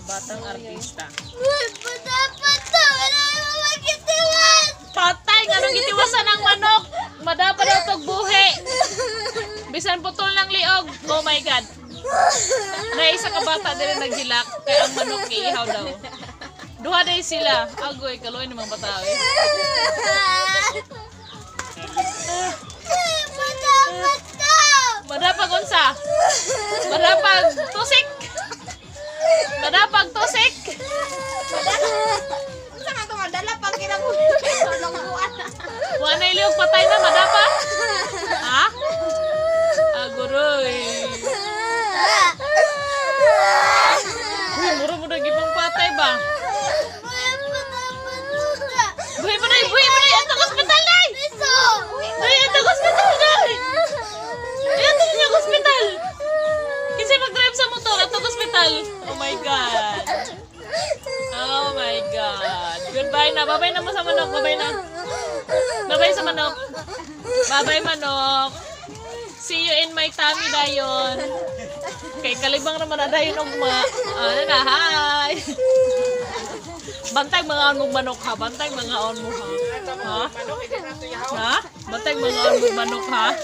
batang artista. Patay nga nung gitiwasan ang manok. Madapa daw tog buhi. Bisan putol ng liog. Oh my god. Na isa ka bata din naghilak kay ang manok iihaw daw. Duha day sila. Agoy kaloy namang bata eh. Madapag unsa? Madapag tusik. Madapag tusik. Saan nga ito madala pag kinabuli? Wala iliog patay na madapa. Ha? Aguroy. Uy, mura mo na gipang patay ba? Buhay mo na, buhay mo na. Ito hospital na. Ay, ito hospital na. Ito niya hospital. Kasi mag-drive sa motor. Ito hospital. Oh my God. Oh my God. Goodbye na. Bye-bye na mo sa manok. Bye-bye na. Bye-bye sa manok. Bye-bye manok. See you in my tummy dayon. Kay kalibang naman na dayon og mga ano na, hi. Bantay mga on mong manok ha. Bantay mga on mo ha. Ha? Ha? Bantay mga on mong manok ha.